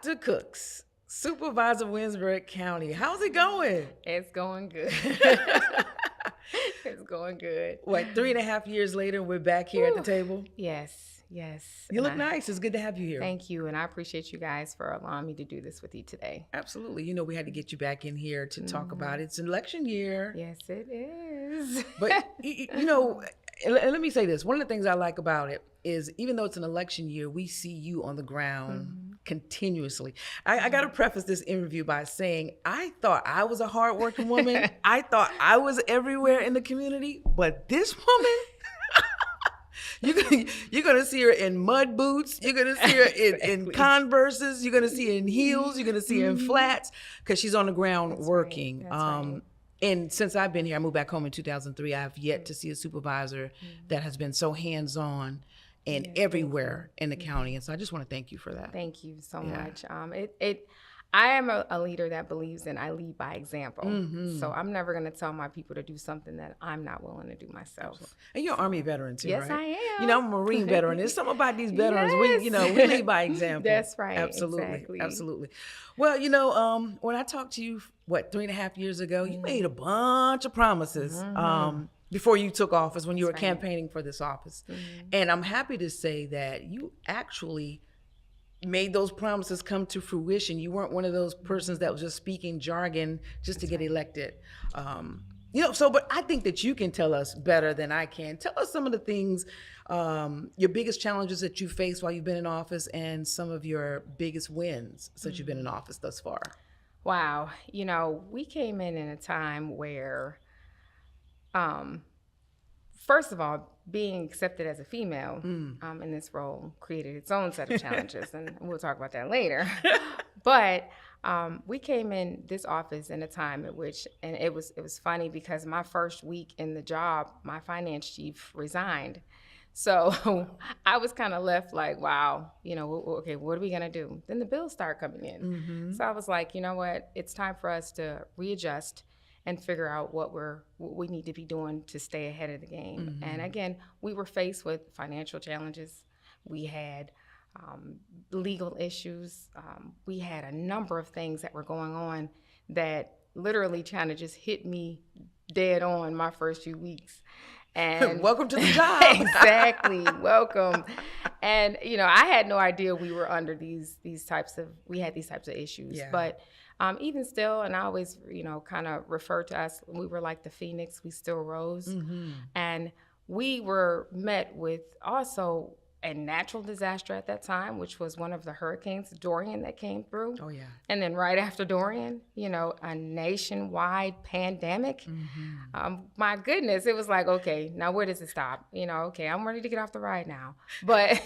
Dr. Cooks, Supervisor Williamsburg County. How's it going? It's going good. It's going good. What, 3.5 years later, we're back here at the table? Yes. You look nice. It's good to have you here. Thank you. And I appreciate you guys for allowing me to do this with you today. Absolutely. You know, we had to get you back in here to talk about it. It's an election year. Yes, it is. But, you know, let me say this. One of the things I like about it is even though it's an election year, we see you on the ground continuously. I got to preface this interview by saying I thought I was a hardworking woman. I thought I was everywhere in the community. But this woman... You're gonna see her in mud boots. You're gonna see her in Converses. You're gonna see her in heels. You're gonna see her in flats because she's on the ground working. Right. And since I've been here, I moved back home in 2003. I have yet to see a supervisor that has been so hands-on and everywhere in the county. And so I just want to thank you for that. Thank you so much. I am a leader that believes in I lead by example. So I'm never going to tell my people to do something that I'm not willing to do myself. Absolutely. And you're an Army veteran too, yes, right? I am. You know, I'm a Marine veteran. There's something about these veterans. Yes. We lead by example. That's right. Absolutely. Absolutely. Well, you know, when I talked to you, 3.5 years ago, you made a bunch of promises before you took office when you were campaigning for this office. And I'm happy to say that you actually made those promises come to fruition. You weren't one of those persons that was just speaking jargon just to get elected. You know, but I think that you can tell us better than I can. Tell us some of the things, your biggest challenges that you faced while you've been in office and some of your biggest wins since you've been in office thus far. Wow. You know, we came in a time where, first of all, being accepted as a female in this role created its own set of challenges, and we'll talk about that later. But we came in this office in a time at which, and it was funny because my first week in the job, my finance chief resigned. So I was kind of left like, wow, you know, okay, what are we going to do? Then the bills start coming in. So I was like, you know what? It's time for us to readjust and figure out what we need to be doing to stay ahead of the game. And again, we were faced with financial challenges. We had legal issues. We had a number of things that were going on that literally kind of just hit me dead on my first few weeks. And welcome to the job. Exactly. Welcome. And, you know, I had no idea we were under these types of issues. Yeah. But even still, and I always, you know, kind of refer to us, we were like the phoenix, we still rose. And we were met with also a natural disaster at that time, which was one of the hurricanes, Dorian, that came through. Oh, yeah. And then right after Dorian, you know, a nationwide pandemic. My goodness, it was like, okay, now where does it stop? You know, okay, I'm ready to get off the ride now. But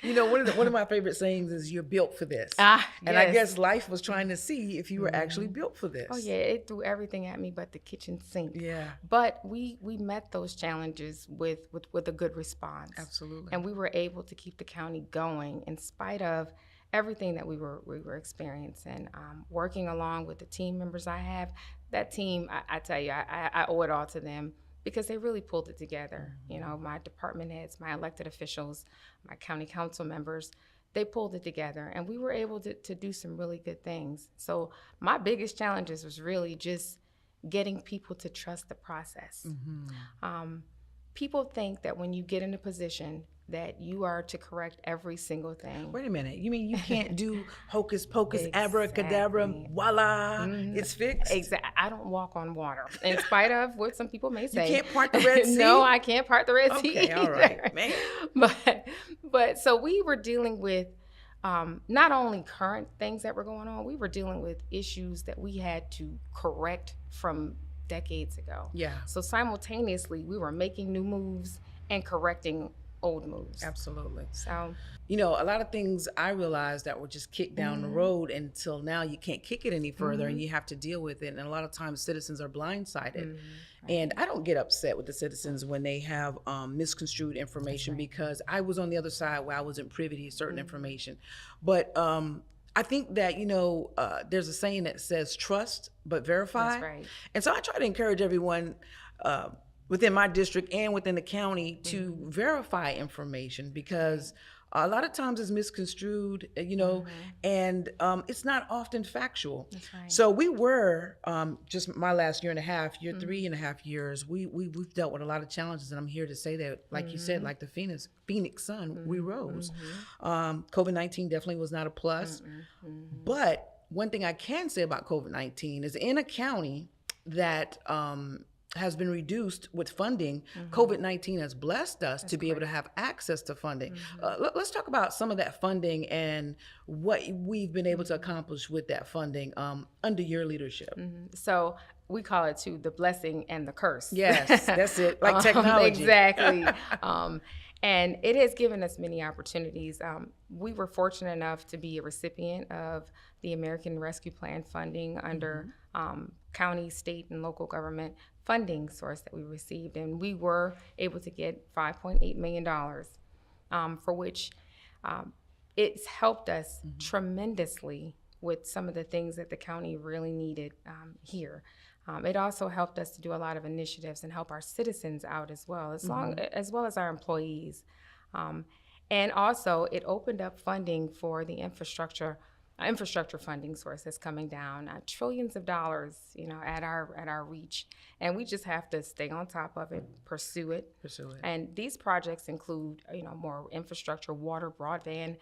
you know, one of my favorite sayings is "You're built for this." And I guess life was trying to see if you were actually built for this. Oh yeah, it threw everything at me but the kitchen sink. Yeah. But we met those challenges with a good response. Absolutely. And we were able to keep the county going in spite of everything that we were experiencing. Working along with the team members I have, that team, I tell you, I owe it all to them because they really pulled it together. You know, my department heads, my elected officials, my county council members, they pulled it together and we were able to do some really good things. So my biggest challenges was really just getting people to trust the process. People think that when you get in a position that you are to correct every single thing. Wait a minute. You mean you can't do hocus pocus, abracadabra, voila, it's fixed? Exactly. I don't walk on water, in spite of what some people may say. You can't part the Red Sea? No, I can't part the Red Sea. Okay, all right, man. But so we were dealing with not only current things that were going on, we were dealing with issues that we had to correct from decades ago. Yeah. So simultaneously, we were making new moves and correcting old moves. Absolutely. So, you know, a lot of things I realized that were just kicked down the road until now you can't kick it any further and you have to deal with it. And a lot of times citizens are blindsided. And I don't get upset with the citizens when they have misconstrued information because I was on the other side where I wasn't privy to certain information. But I think that, you know, there's a saying that says trust but verify. That's right. And so I try to encourage everyone within my district and within the county to verify information because a lot of times is misconstrued, and it's not often factual. That's right. So we were, just my last year and a half, 3.5 years, we've dealt with a lot of challenges, and I'm here to say that, like you said, like the Phoenix sun, we rose. COVID-19 definitely was not a plus, but one thing I can say about COVID-19 is in a county that has been reduced with funding, COVID-19 has blessed us to be able to have access to funding. Let's talk about some of that funding and what we've been able to accomplish with that funding under your leadership. So we call it too the blessing and the curse. Yes, that's it, like technology. Exactly. And it has given us many opportunities. We were fortunate enough to be a recipient of the American Rescue Plan funding under county, state, and local government funding source that we received. And we were able to get $5.8 million, for which it's helped us tremendously with some of the things that the county really needed here. It also helped us to do a lot of initiatives and help our citizens out as well, as well as our employees. And also, it opened up funding for the infrastructure funding source that's coming down, trillions of dollars, at our reach, and we just have to stay on top of it, pursue it. And these projects include, more infrastructure, water, broadband,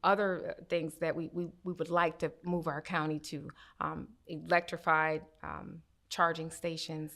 other things that we would like to move our county to, electrified charging stations,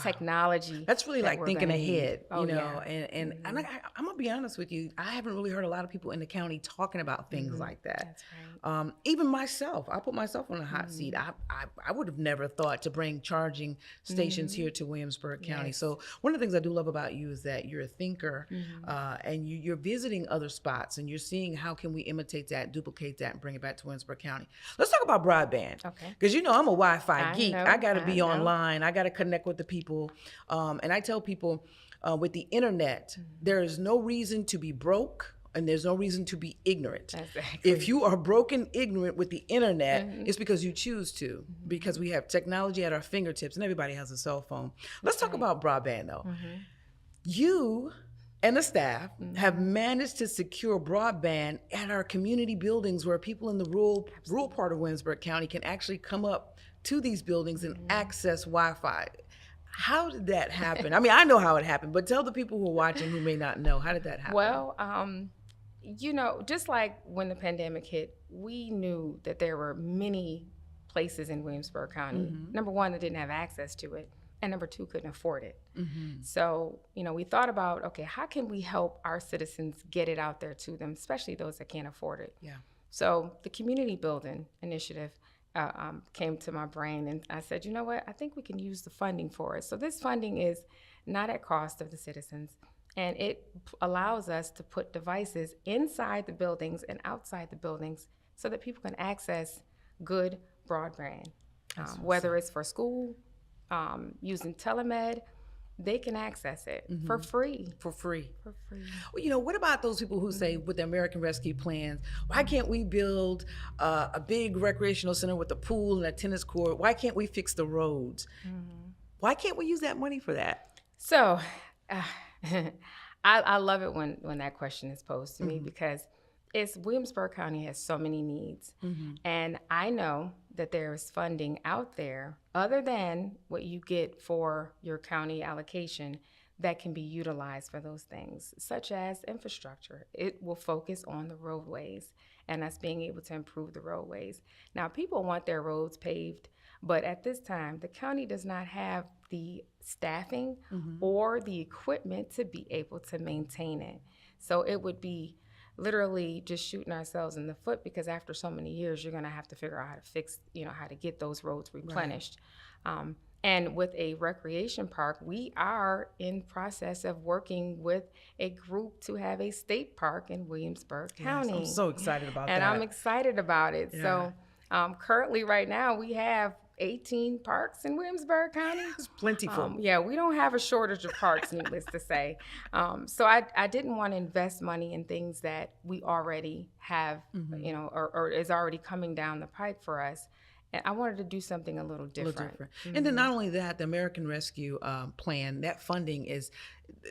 technology. That's really like thinking ahead, Yeah. and I'm gonna be honest with you. I haven't really heard a lot of people in the county talking about things like that. That's right. Even myself, I put myself on a hot seat. I would have never thought to bring charging stations here to Williamsburg County. So one of the things I do love about you is that you're a thinker, and you're visiting other spots, and you're seeing how can we imitate that, duplicate that, and bring it back to Williamsburg County. Let's talk about broadband. Okay. Because I'm a Wi-Fi geek. I got to be know. online. I got to connect with the people. And I tell people with the internet, there is no reason to be broke and there's no reason to be ignorant. Exactly. If you are broke and ignorant with the internet, it's because you choose to, because we have technology at our fingertips and everybody has a cell phone. Let's talk about broadband though. You and the staff have managed to secure broadband at our community buildings where people in the rural part of Williamsburg County can actually come up to these buildings and access Wi-Fi. How did that happen? I mean, I know how it happened, but tell the people who are watching who may not know, how did that happen? Well, just like when the pandemic hit, we knew that there were many places in Williamsburg County, number one, that didn't have access to it, and number two, couldn't afford it. So, we thought about, okay, how can we help our citizens get it out there to them, especially those that can't afford it? Yeah. So the community building initiative came to my brain, and I said, you know what, I think we can use the funding for it. So this funding is not at cost of the citizens, and it allows us to put devices inside the buildings and outside the buildings so that people can access good broadband, whether it's for school, using telemed. They can access it for free. For free. Well, what about those people who say with the American Rescue Plans, why can't we build a big recreational center with a pool and a tennis court? Why can't we fix the roads? Why can't we use that money for that? So I love it when that question is posed to me, because Williamsburg County has so many needs. And I know that there is funding out there other than what you get for your county allocation that can be utilized for those things, such as infrastructure. It will focus on the roadways and us being able to improve the roadways. Now, people want their roads paved, but at this time, the county does not have the staffing or the equipment to be able to maintain it. So it would be literally just shooting ourselves in the foot, because after so many years, you're going to have to figure out how to fix, how to get those roads replenished. Right. And with a recreation park, we are in process of working with a group to have a state park in Williamsburg County. I'm so excited about that. And I'm excited about it. Yeah. So currently right now we have 18 parks in Williamsburg County. It's plentiful. Yeah, we don't have a shortage of parks, needless to say. So I didn't want to invest money in things that we already have, or is already coming down the pike for us. And I wanted to do something a little different. And then not only that, the American Rescue Plan, that funding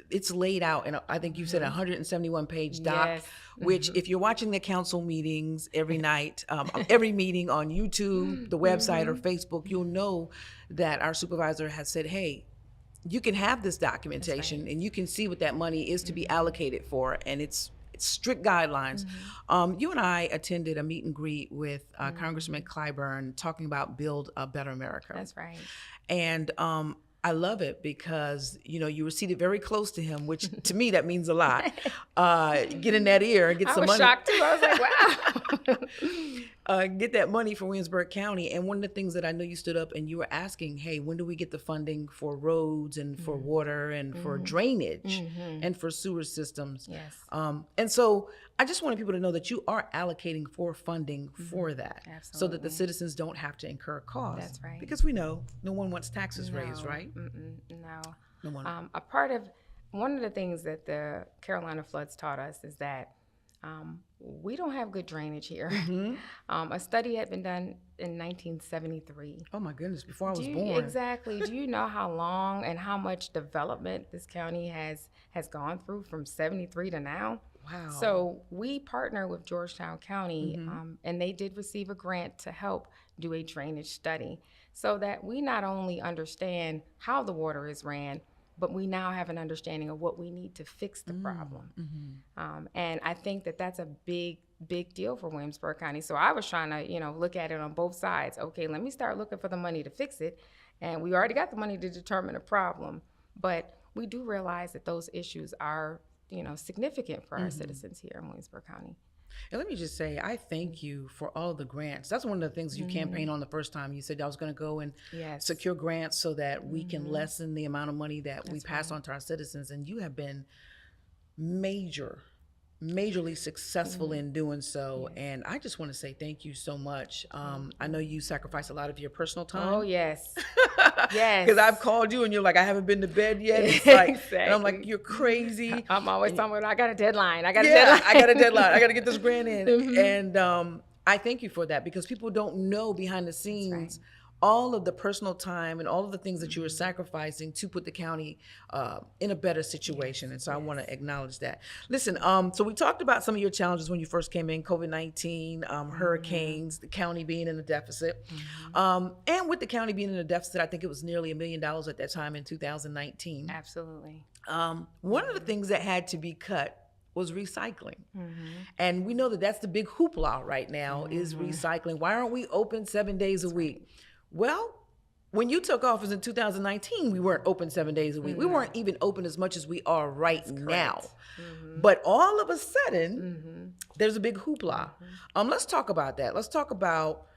it's laid out in, I think you said, 171-page doc, Yes. which if you're watching the council meetings every night, every meeting on YouTube, the website, or Facebook, you'll know that our supervisor has said, hey, you can have this documentation and you can see what that money is to be allocated for, and it's strict guidelines. You and I attended a meet and greet with Congressman Clyburn talking about Build a Better America. That's right. And I love it because, you were seated very close to him, which to me, that means a lot. Get in that ear and get some money. I was shocked too. I was like, wow. Get that money for Williamsburg County. And one of the things that I know you stood up and you were asking, hey, when do we get the funding for roads and for water and for drainage and for sewer systems? Yes. And so I just wanted people to know that you are allocating for funding for that. Absolutely. So that the citizens don't have to incur costs. That's right. Because we know no one wants taxes raised, right? No. No one. One of the things that the Carolina floods taught us is that we don't have good drainage here. A study had been done in 1973. Oh my goodness, before I was born. Exactly. Do you know how long and how much development this county has gone through from 73 to now? Wow. So we partner with Georgetown County, and they did receive a grant to help do a drainage study so that we not only understand how the water is ran, but we now have an understanding of what we need to fix the problem. And I think that that's a big deal for Williamsburg County. So I was trying to, look at it on both sides. Okay, let me start looking for the money to fix it. And we already got the money to determine a problem. But we do realize that those issues are, significant for our citizens here in Williamsburg County. And let me just say, I thank you for all the grants. That's one of the things you campaigned on the first time. You said I was going to go and secure grants so that we can lessen the amount of money that we pass on to our citizens. And you have been majorly successful in doing so. And I just want to say thank you so much. I know you sacrifice a lot of your personal time. Oh, yes. Yes. Because I've called you and you're like, I haven't been to bed yet. It's like, exactly. And I'm like, you're crazy. I'm always talking about, I got a deadline. I got a deadline. I got to get this grant in. And I thank you for that because people don't know behind the scenes all of the personal time and all of the things that you were sacrificing to put the county in a better situation. And so I want to acknowledge that. Listen, so we talked about some of your challenges when you first came in, COVID-19, hurricanes, the county being in a deficit. And with the county being in a deficit, I think it was nearly $1 million at that time in 2019. Absolutely. One of the things that had to be cut was recycling. And we know that that's the big hoopla right now is recycling. Why aren't we open 7 days a week? Well, when you took office in 2019, we weren't open 7 days a week. We weren't even open as much as we are right now. But all of a sudden, there's a big hoopla. Let's talk about that. Let's talk about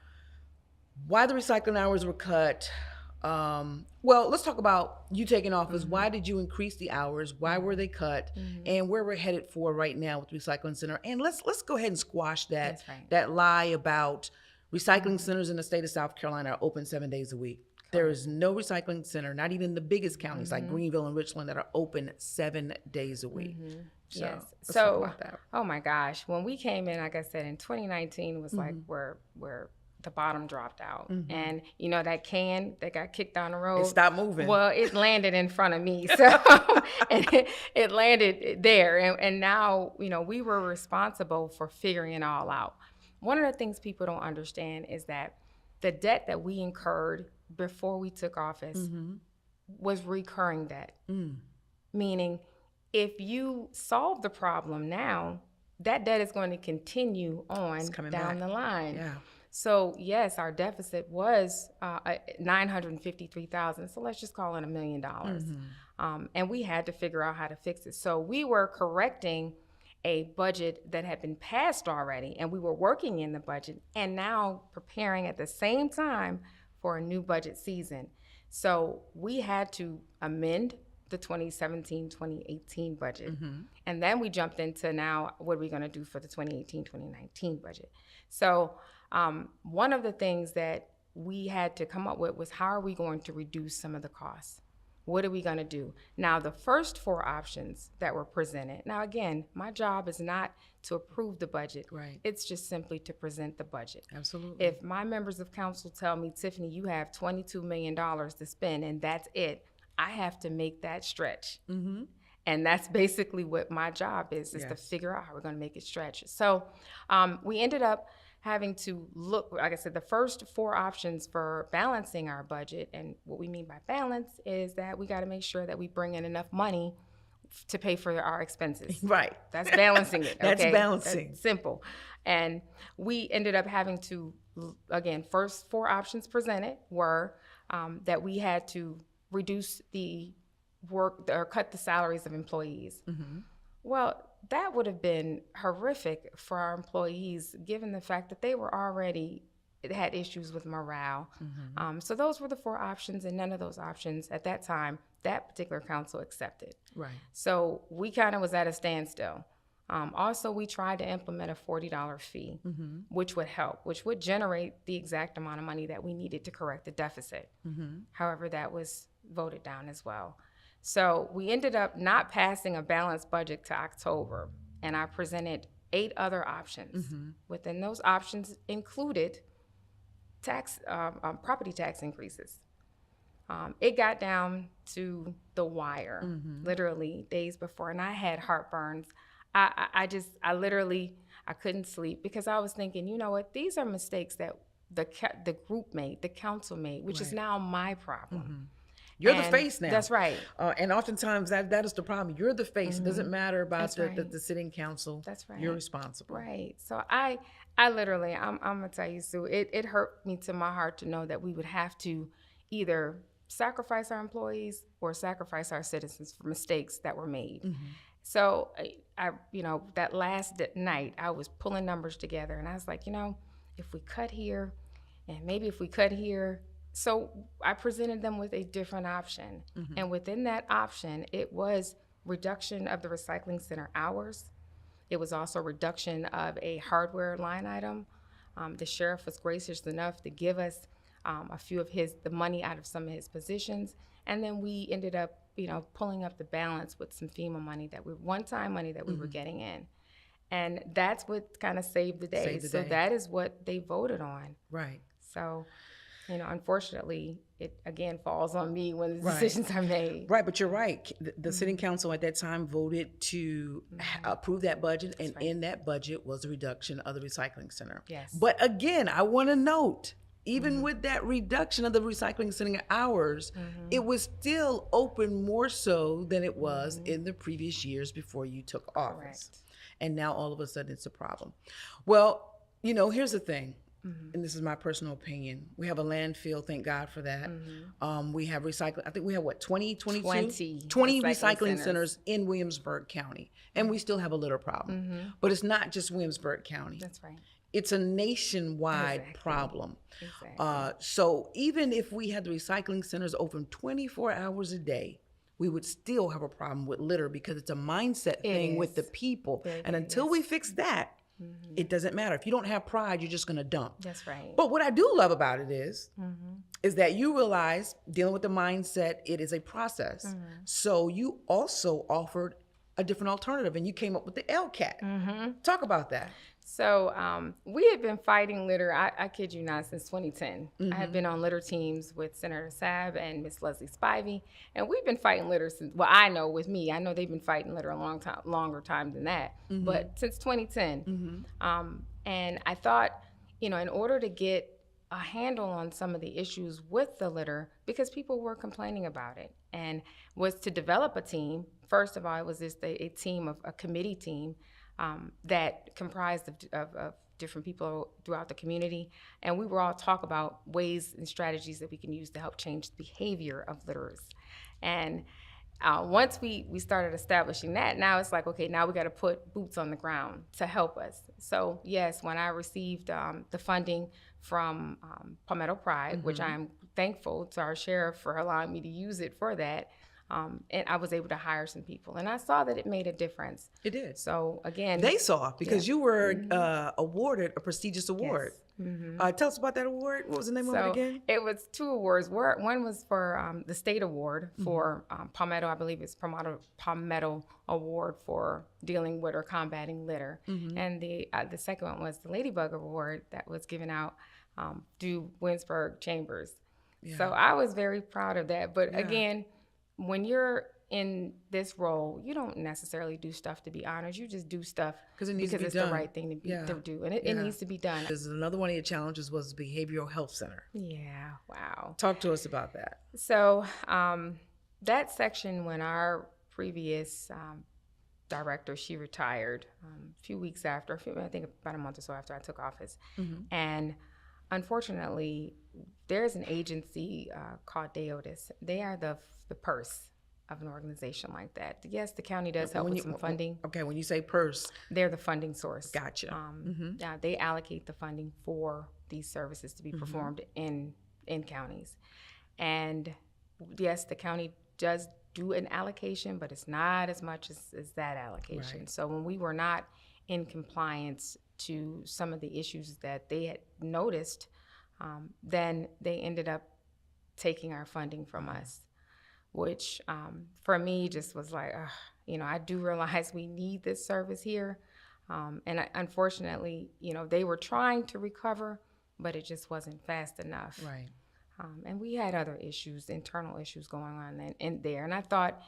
why the recycling hours were cut. Well, let's talk about you taking office. Why did you increase the hours? Why were they cut? And where we're headed for right now with the recycling center. And let's go ahead and squash that lie about recycling centers in the state of South Carolina are open 7 days a week. There is no recycling center, not even the biggest counties like Greenville and Richland, that are open 7 days a week. So, yes. Let's talk about that. Oh my gosh, when we came in, like I said, in 2019, it was like where the bottom dropped out, and that can that got kicked down the road. It stopped moving. Well, it landed in front of me, so and it landed there, and now we were responsible for figuring it all out. One of the things people don't understand is that the debt that we incurred before we took office was recurring debt. Meaning, if you solve the problem now, that debt is going to continue on down the line. Yeah. So yes, our deficit was $953,000. So let's just call it $1 million. And we had to figure out how to fix it. So we were correcting a budget that had been passed already, and we were working in the budget and now preparing at the same time for a new budget season. So we had to amend the 2017-2018 budget. And then we jumped into now, what are we going to do for the 2018-2019 budget? So one of the things that we had to come up with was how are we going to reduce some of the costs? What are we going to do? Now, the first 4 options that were presented. Now, again, my job is not to approve the budget. Right. It's just simply to present the budget. Absolutely. If my members of council tell me, Tiffany, you have $22 million to spend and that's it, I have to make that stretch. Mm-hmm. And that's basically what my job is to figure out how we're going to make it stretch. So we ended up having to look, like I said, the first 4 options for balancing our budget. And what we mean by balance is that we got to make sure that we bring in enough money to pay for our expenses. Right. That's balancing it. That's okay? balancing. That's simple. And we ended up having to, again, first 4 options presented were that we had to reduce the work or cut the salaries of employees. Mm-hmm. Well, that would have been horrific for our employees, given the fact that they were already had issues with morale. Mm-hmm. So those were the 4 options, and none of those options at that time, that particular council accepted. Right. So we kind of was at a standstill. Also, we tried to implement a $40 fee, mm-hmm. which would help, which would generate the exact amount of money that we needed to correct the deficit. Mm-hmm. However, that was voted down as well. So we ended up not passing a balanced budget to October, and I presented 8 other options. Mm-hmm. Within those options included property tax increases. It got down to the wire, mm-hmm. literally days before, and I had heartburns. I literally couldn't sleep because I was thinking, you know what, these are mistakes that the group made, the council made, which is now my problem. Mm-hmm. You're the face now. That's right. And oftentimes that is the problem. You're the face. Mm-hmm. It doesn't matter about the sitting council. That's right. You're responsible. Right. So I literally, I'm going to tell you, Sue, it hurt me to my heart to know that we would have to either sacrifice our employees or sacrifice our citizens for mistakes that were made. Mm-hmm. So I that last night I was pulling numbers together and I was like, if we cut here and maybe if we cut here. So I presented them with a different option. Mm-hmm. And within that option, it was reduction of the recycling center hours. It was also reduction of a hardware line item. The sheriff was gracious enough to give us a few of the money out of some of his positions. And then we ended up, pulling up the balance with some FEMA money one-time money that we mm-hmm. were getting in. And that's what kind of saved the day. So that is what they voted on. Right. So, unfortunately, it again falls on me when the decisions are made. Right, but you're right. The mm-hmm. sitting council at that time voted to mm-hmm. approve that budget, and in that budget was a reduction of the recycling center. Yes. But again, I want to note, even mm-hmm. with that reduction of the recycling center hours, mm-hmm. it was still open more so than it was mm-hmm. in the previous years before you took office. Correct. And now all of a sudden it's a problem. Well, here's the thing. Mm-hmm. And this is my personal opinion. We have a landfill, thank God for that. Mm-hmm. We have recycling. I think we have 20 recycling centers in Williamsburg County. And we still have a litter problem. Mm-hmm. But it's not just Williamsburg County. That's right. It's a nationwide problem. Exactly. So even if we had the recycling centers open 24 hours a day, we would still have a problem with litter because it's a mindset thing with the people. And until we fix that, mm-hmm. it doesn't matter. If you don't have pride, you're just going to dump. That's right. But what I do love about it is mm-hmm. that you realize dealing with the mindset, it is a process. Mm-hmm. So you also offered a different alternative and you came up with the LCAT. Mm-hmm. Talk about that. So we had been fighting litter, I kid you not, since 2010. Mm-hmm. I had been on litter teams with Senator Saab and Miss Leslie Spivey, and we've been fighting litter since, I know they've been fighting litter a longer time than that, mm-hmm. but since 2010. Mm-hmm. And I thought, in order to get a handle on some of the issues with the litter, because people were complaining about it, and was to develop a team. First of all, it was just a committee team that comprised of different people throughout the community. And we were all talk about ways and strategies that we can use to help change the behavior of litterers. And once we started establishing that, now it's like, okay, now we got to put boots on the ground to help us. So yes, when I received the funding from Palmetto Pride, mm-hmm. which I'm thankful to our sheriff for allowing me to use it for that, And I was able to hire some people, and I saw that it made a difference. It did. So again, They saw, because you were awarded a prestigious award. Yes. Tell us about that award. What was the name of it again? It was 2 awards. One was for the state award for Palmetto, I believe it's Palmetto Award for dealing with or combating litter. And the second one was the Ladybug Award that was given out through Williamsburg Chambers. Yeah. So I was very proud of that. But again, when you're in this role, you don't necessarily do stuff to be honored. You just do stuff because it's the right thing to do, and it needs to be done. Another one of your challenges was the Behavioral Health Center. Yeah, wow. Talk to us about that. So that section, when our previous director, she retired a few weeks after, I think about a month or so after I took office, and unfortunately, there's an agency called DEODIS. They are the purse of an organization like that. Yes, the county does help with some funding. Okay, when you say purse, they're the funding source. Gotcha. They allocate the funding for these services to be performed in counties. And yes, the county does do an allocation, but it's not as much as that allocation. Right. So when we were not in compliance to some of the issues that they had noticed, then they ended up taking our funding from us, which for me just was like, I do realize we need this service here. Unfortunately, they were trying to recover, but it just wasn't fast enough. Right. And we had other issues, internal issues going on in there. And I thought,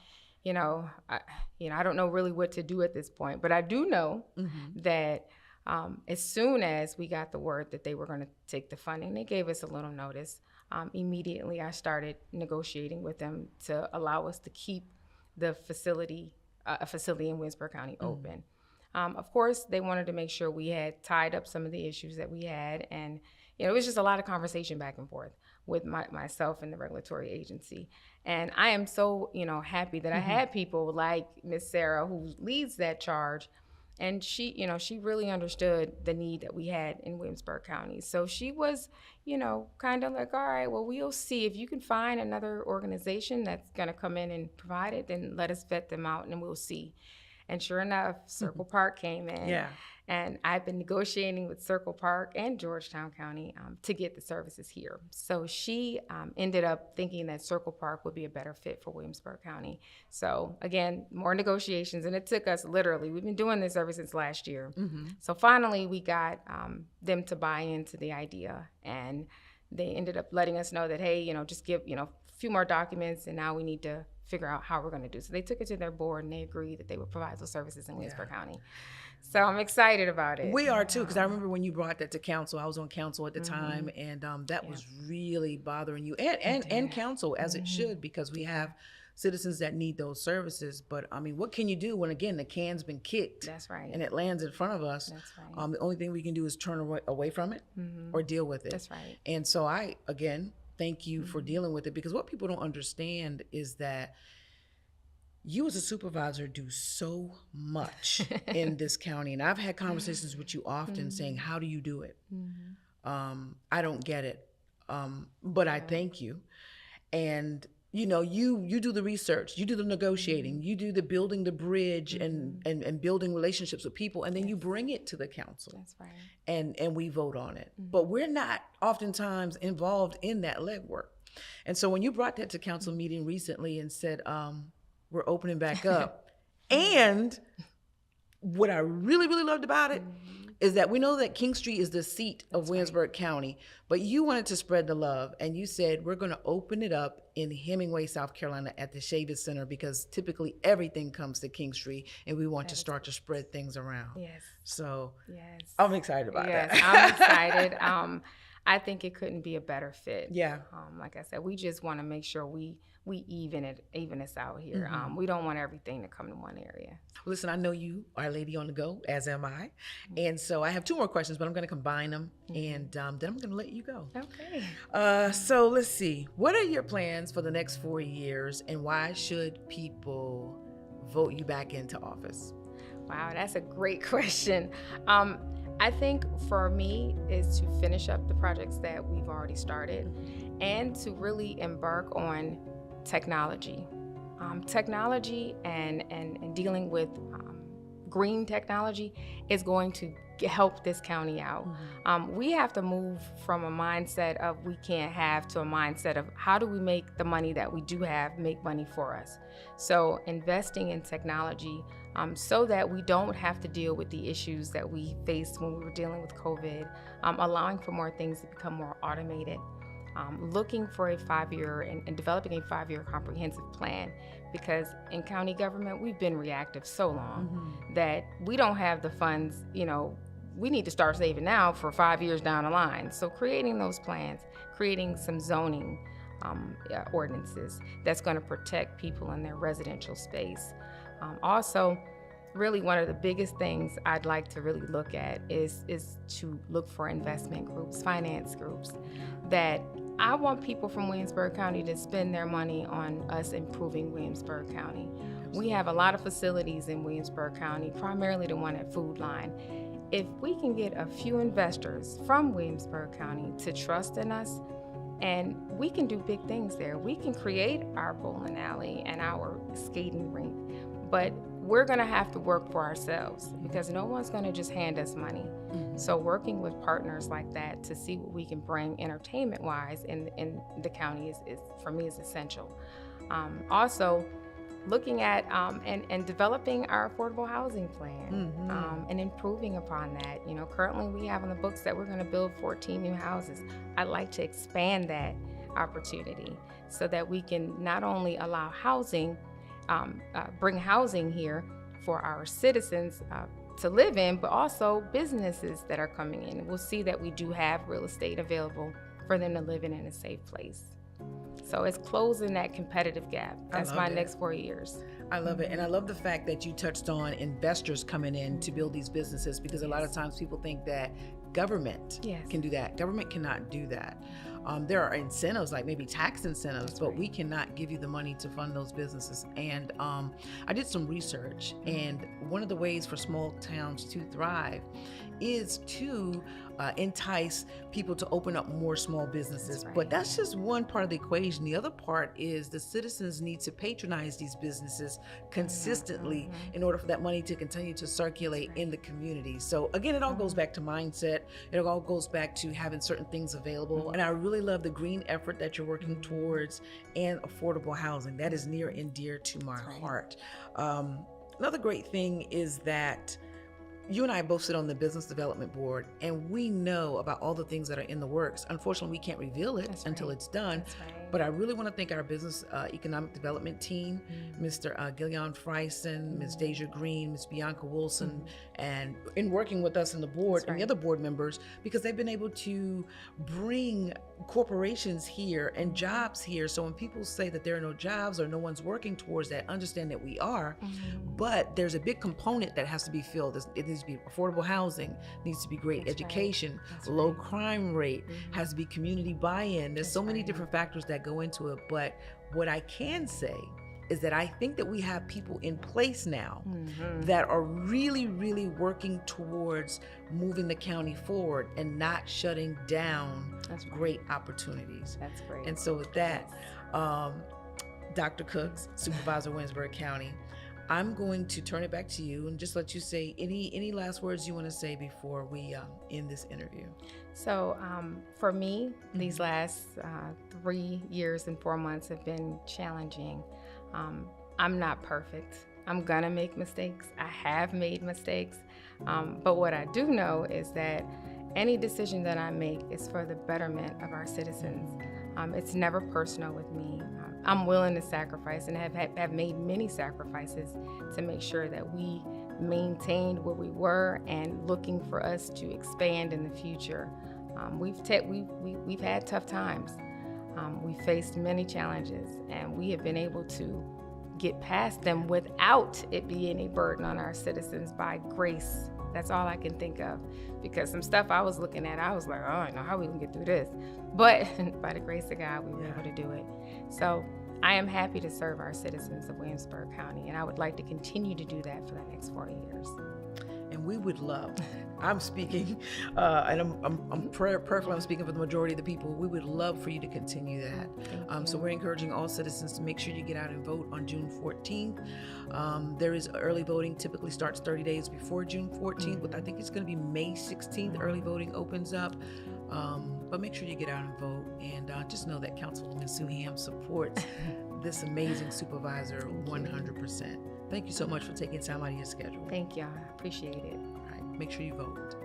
I don't know really what to do at this point, but I do know that as soon as we got the word that they were going to take the funding, they gave us a little notice. Immediately, I started negotiating with them to allow us to keep the facility, a facility in Williamsburg County, open. Of course, they wanted to make sure we had tied up some of the issues that we had, and it was just a lot of conversation back and forth with myself and the regulatory agency. And I am so happy that I had people like Miss Sarah, who leads that charge. And she really understood the need that we had in Williamsburg County. So she was, kind of like, all right, well, we'll see if you can find another organization that's going to come in and provide it, then let us vet them out and we'll see. And sure enough, Circle Park came in. Yeah. And I've been negotiating with Circle Park and Georgetown County to get the services here. So she ended up thinking that Circle Park would be a better fit for Williamsburg County. So again, more negotiations, and it took us literally, we've been doing this ever since last year. So finally we got them to buy into the idea, and they ended up letting us know that, hey, just give, a few more documents, and now we need to figure out how we're going to do. So they took it to their board, and they agreed that they would provide those services in Williamsburg County. So I'm excited about it. We are too, because I remember when you brought that to council, I was on council at the time, and that was really bothering you and council, as it should, because we have citizens that need those services. But I mean, what can you do when, again, the can's been kicked? That's right. And it lands in front of us. That's right. The only thing we can do is turn away from it or deal with it. That's right. And so I, again, thank you for dealing with it, because what people don't understand is that you as a supervisor do so much in this county. And I've had conversations with you often saying, how do you do it? I don't get it. But I thank you. And, you do the research, you do the negotiating, you do the building the bridge and building relationships with people, and then you bring it to the council. That's right. And we vote on it. But we're not oftentimes involved in that legwork. And so when you brought that to council meeting recently and said, we're opening back up. And what I really, really loved about it is that we know that King Street is the seat of Williamsburg County, but you wanted to spread the love, and you said, we're going to open it up in Hemingway, South Carolina at the Chavis Center, because typically everything comes to King Street, and we want to start to spread things around. Yes. So yes. I'm excited about that. I'm excited. I think it couldn't be a better fit. Yeah. Like I said, we just want to make sure we even us out here. We don't want everything to come to one area. Listen, I know you are a lady on the go, as am I. And so I have 2 more questions, but I'm going to combine them, and then I'm going to let you go. Okay. So let's see. What are your plans for the next 4 years, and why should people vote you back into office? Wow, that's a great question. I think for me is to finish up the projects that we've already started and to really embark on technology. technology and dealing with green technology is going to help this county out. We have to move from a mindset of we can't have to a mindset of how do we make the money that we do have make money for us. So investing in technology so that we don't have to deal with the issues that we faced when we were dealing with COVID, allowing for more things to become more automated. Looking for a 5-year and developing a 5-year comprehensive plan, because in county government, we've been reactive so long that we don't have the funds, we need to start saving now for 5 years down the line. So creating those plans, creating some zoning ordinances that's going to protect people in their residential space. Also, really one of the biggest things I'd like to really look at is to look for investment groups, finance groups, that I want people from Williamsburg County to spend their money on us improving Williamsburg County. We have a lot of facilities in Williamsburg County, primarily the one at Food Line. If we can get a few investors from Williamsburg County to trust in us, and we can do big things there. We can create our bowling alley and our skating rink, but we're gonna have to work for ourselves because no one's gonna just hand us money. So working with partners like that to see what we can bring entertainment-wise in the county is for me is essential. Also, looking at and developing our affordable housing plan and improving upon that. Currently we have on the books that we're gonna build 14 new houses. I'd like to expand that opportunity so that we can not only allow housing, bring housing here for our citizens to live in, but also businesses that are coming in. We'll see that we do have real estate available for them to live in a safe place. So it's closing that competitive gap. That's my next 4 years. I love it. And I love the fact that you touched on investors coming in to build these businesses, because a lot of times people think that government can do that. Government cannot do that. There are incentives, like maybe tax incentives, but we cannot give you the money to fund those businesses. And I did some research, and one of the ways for small towns to thrive is to entice people to open up more small businesses. But that's just one part of the equation. The other part is the citizens need to patronize these businesses consistently in order for that money to continue to circulate in the community. So again, it all goes back to mindset. It all goes back to having certain things available. And I really love the green effort that you're working towards and affordable housing. That is near and dear to my heart. Another great thing is that you and I both sit on the business development board, and we know about all the things that are in the works. Unfortunately, we can't reveal it until it's done. But I really want to thank our business economic development team, Mr. Gillian Freisen, Ms. Deja Green, Ms. Bianca Wilson, and in working with us in the board and the other board members, because they've been able to bring corporations here and jobs here. So when people say that there are no jobs or no one's working towards that, understand that we are. But there's a big component that has to be filled. It needs to be affordable housing, needs to be great education, low crime rate, has to be community buy-in. There's so many different factors that go into it. But what I can say is that I think that we have people in place now that are really, really working towards moving the county forward and not shutting down great opportunities. That's great. And so with that, Dr. Cooks, Supervisor Williamsburg County, I'm going to turn it back to you and just let you say any last words you want to say before we end this interview. So for me, these last 3 years and 4 months have been challenging. I'm not perfect. I'm gonna make mistakes. I have made mistakes. But what I do know is that any decision that I make is for the betterment of our citizens. It's never personal with me. I'm willing to sacrifice and have made many sacrifices to make sure that we maintained where we were and looking for us to expand in the future. We've had tough times. We've faced many challenges, and we have been able to get past them without it being a burden on our citizens by grace. That's all I can think of, because some stuff I was looking at, I was like, oh, I don't know how we can get through this. But by the grace of God, we were able to do it. So I am happy to serve our citizens of Williamsburg County, and I would like to continue to do that for the next 4 years. And we would love, I'm speaking, and I'm prayerfully I'm speaking for the majority of the people, we would love for you to continue that. So we're encouraging all citizens to make sure you get out and vote on June 14th. There is early voting, typically starts 30 days before June 14th, but I think it's going to be May 16th, early voting opens up. But make sure you get out and vote, and just know that Councilwoman Suham supports this amazing supervisor 100%. Thank you so much for taking time out of your schedule. Thank y'all. I appreciate it. All right, make sure you vote.